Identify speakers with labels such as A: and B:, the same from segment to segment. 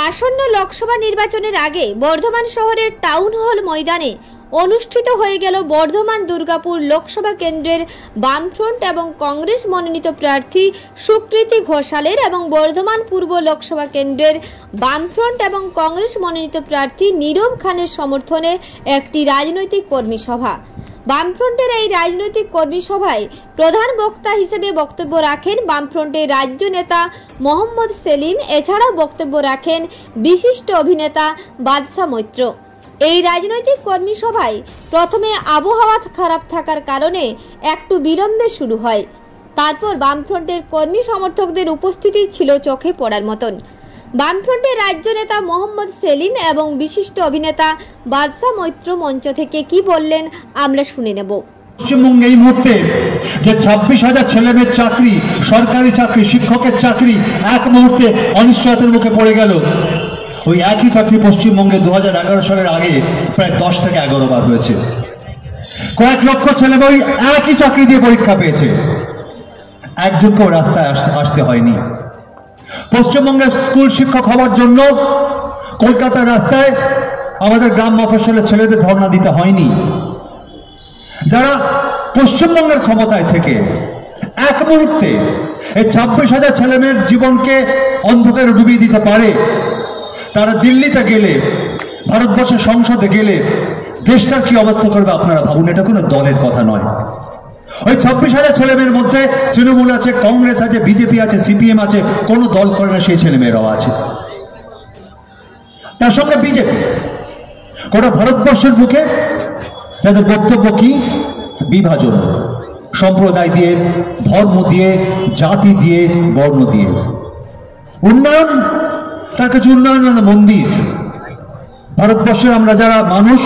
A: আসন্ন লোকসভা নির্বাচনের আগে বর্ধমান শহরের টাউন হল ময়দানে অনুষ্ঠিত হয়ে গেল বর্ধমান দুর্গাপুর লোকসভা কেন্দ্রের বামফ্রন্ট এবং কংগ্রেস মনোনীত প্রার্থী সুকৃতি ঘোষালের এবং বর্ধমান পূর্ব লোকসভা কেন্দ্রের বামফ্রন্ট এবং কংগ্রেস মনোনীত প্রার্থী নীরব খানের সমর্থনে একটি রাজনৈতিক কর্মী সভা। বামফ্রন্টের এই রাজনৈতিক কর্মী সভায় প্রধান বক্তা হিসেবে বক্তব্য রাখেন বামফ্রন্টের রাজ্য নেতা মোহাম্মদ সেলিম। এছাড়াও বক্তব্য রাখেন বিশিষ্ট অভিনেতা বাদশা মৈত্র। এই রাজনৈতিক কর্মী সভায় প্রথমে আবহাওয়া খারাপ থাকার কারণে একটু বিলম্বে শুরু হয়। তারপর বামফ্রন্টের কর্মী সমর্থকদের উপস্থিতি ছিল চোখে পড়ার মতন। বামফ্রন্টের রাজ্য নেতা মোহাম্মদ সেলিম এবং বিশিষ্ট অভিনেতা বাদশা মৈত্র মঞ্চ থেকে কি বললেন আমরা শুনে নেব।
B: পশ্চিমবঙ্গে এই মুহূর্তে যে 26,000 ছেলেমেয়ের চাকরি, সরকারি চাকরি, শিক্ষকের চাকরি এক মুহূর্তে অনিশ্চয়তার মুখে পড়ে গেল। ওই একই চাকরি পশ্চিমবঙ্গে 2011 সালের আগে প্রায় 10 থেকে 11 বার হয়েছে। কয়েক লক্ষ ছেলে ওই একই চাকরি দিয়ে পরীক্ষা পেয়েছে, একজনকেও রাস্তায় আসতে হয়নি। পশ্চিমবঙ্গের স্কুল শিক্ষক হওয়ার জন্য কলকাতার রাস্তায় আমাদের গ্রাম মফস্বলের ছেলেদের ধর্ণা দিতে হয়নি। যারা পশ্চিমবঙ্গের ক্ষমতায় থেকে এক মুহূর্তে এই 26,000 ছেলেমেয়ের জীবনকে অন্ধকারে ডুবিয়ে দিতে পারে, তারা দিল্লিতে গেলে, ভারতবর্ষের সংসদে গেলে দেশটার কি অবস্থা করবে আপনারা ভাবুন। এটা কোনো দলের কথা নয়। ওই 26,000 ছেলেমেয়ের মধ্যে তৃণমূল আছে, কংগ্রেস আছে, বিজেপি আছে, সিপিএম আছে, কোনো দল করে না সেই ছেলেমেয়েরাও আছে। তার সঙ্গে বিজেপি গোটা ভারতবর্ষের মুখে যাদের বক্তব্য কি বিভাজন, সম্প্রদায় দিয়ে, ধর্ম দিয়ে, জাতি দিয়ে, বর্ণ দিয়ে। উন্নয়ন তার কাছে উন্নয়ন মানে মন্দির। ভারতবর্ষের আমরা যারা মানুষ,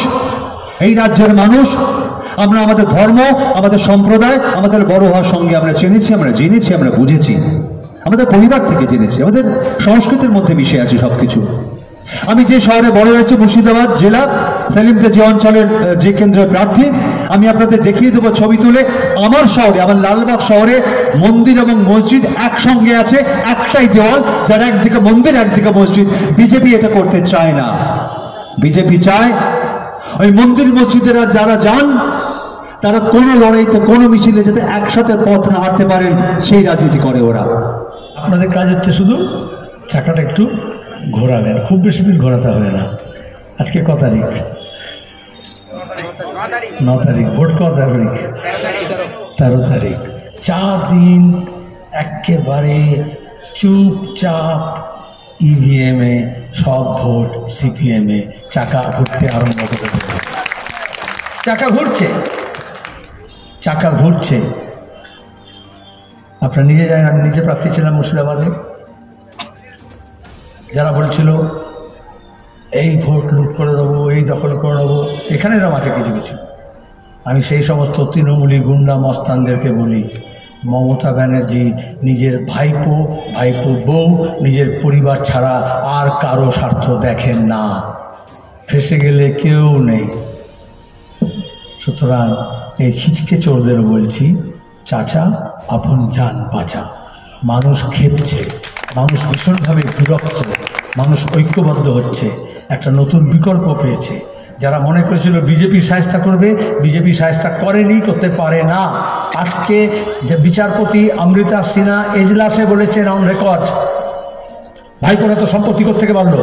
B: এই রাজ্যের মানুষ, আমরা আমাদের ধর্ম, আমাদের সম্প্রদায়, আমাদের বড় হওয়ার সঙ্গে আমরা চিনেছি, আমরা জেনেছি, আমরা বুঝেছি, আমাদের পরিবার থেকে জেনেছি, আমাদের সংস্কৃতির মধ্যে মিশে আছে সবকিছু। আমি যে শহরে বড় হয়েছে মুর্শিদাবাদ জেলা, সেলিমতে যে অঞ্চলের যে কেন্দ্রের প্রার্থী, আমি আপনাদের দেখিয়ে দেবো ছবি তুলে। আমার শহরে, আমার লালবাগ শহরে মন্দির এবং মসজিদ একসঙ্গে আছে, একটাই দেওয়াল, যার একদিকে মন্দির একদিকে মসজিদ। বিজেপি এটা করতে চায় না। বিজেপি চায় ওই মন্দির মসজিদের যারা যান তারা কোনো লড়াইতে, কোনো মিছিলে যাতে একসাথে পথ না হাঁটতে পারেন, সেই রাজনীতি করে ওরা।
C: আপনাদের কাজ হচ্ছে শুধু চাকাটা একটু ঘোরাবেন, খুব বেশি দিন ঘোরাতে হবে না। আজকে ক তারিখ? 9 তারিখ। ভোট ক তারিখ? 13 তারিখ। 4 দিন একেবারে চুপচাপ ইভিএমে সব ভোট সিপিএমে চাকা ঘুরতে আরম্ভ করে দেবে। চাকা ঘুরছে, চাকা ঘুরছে। আপনারা নিজে জানেন, আমি নিজে প্রার্থী ছিলাম মুর্শিদাবাদে। যারা বলছিল এই ভোট লুট করে দেবো, এই দখল করে নেবো, এখানে এরকম আছে কিছু কিছু। আমি সেই সমস্ত তৃণমূলী গুন্ডা মস্তানদেরকে বলি, মমতা ব্যানার্জি নিজের ভাইপো, ভাইপোর বউ, নিজের পরিবার ছাড়া আর কারো স্বার্থ দেখেন না। ফেসে গেলে কেউ নেই। সুতরাং এই ছিচকে চোরদেরও বলছি, চাচা আপন জান বাঁচা। মানুষ খেপছে, মানুষ ভীষণভাবে বিরক্ত, মানুষ ঐক্যবদ্ধ হচ্ছে, একটা নতুন বিকল্প পেয়েছে। যারা মনে করেছিল বিজেপি শায়েস্তা করবে, বিজেপি শায়েস্তা করেনি, করতে পারে না। আজকে যে বিচারপতি অমৃতা সিনহা এজলাসে বলেছেন অন রেকর্ড, ভাইপোরা তো সম্পত্তি থেকে বাড়লো,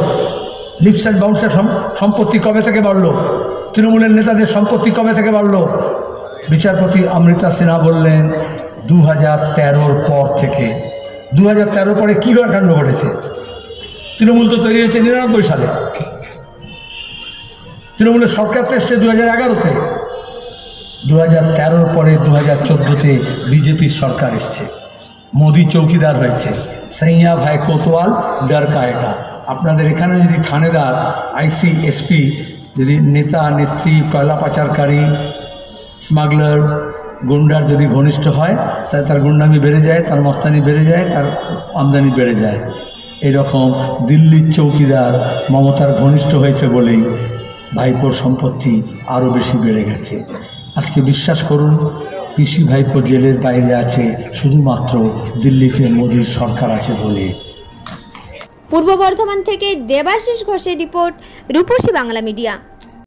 C: লিপস অ্যান্ড বাউন্সের সম্পত্তি কবে থেকে বাড়লো, তৃণমূলের নেতাদের সম্পত্তি কবে থেকে বাড়লো। বিচারপতি অমৃতা সিনহা বললেন 2013 পর থেকে। 2013 পরে কী কাণ্ড ঘটেছে? তৃণমূল তো তৈরি হয়েছে 99 সালে, তৃণমূলের সরকার তো এসছে 2011-তে। 2013 পরে 2014-তে বিজেপির সরকার এসছে, মোদি চৌকিদার হয়েছে। সাইয়া ভাই কোতোয়াল ডর কায়েগা। আপনাদের এখানে যদি থানেদার, আইসি, এসপি যদি নেতা নেত্রী, কয়লা পাচারকারী, স্মাগলার, গুন্ডার যদি ঘনিষ্ঠ হয়, তাহলে তার গুন্ডামি বেড়ে যায়, তার মস্তানি বেড়ে যায়, তার আমদানি বেড়ে যায়। এরকম দিল্লির চৌকিদার মমতার ঘনিষ্ঠ হয়েছে বলেই ভাইপোর সম্পত্তি আরও বেশি বেড়ে গেছে। আজকে বিশ্বাস করুন, পিসি ভাইপো জেলের বাইরে আছে শুধুমাত্র দিল্লিতে মোদির সরকার আছে বলে।
A: পূর্ব বর্ধমান থেকে দেবাশিস ঘোষের রিপোর্ট, রূপসী বাংলা মিডিয়া।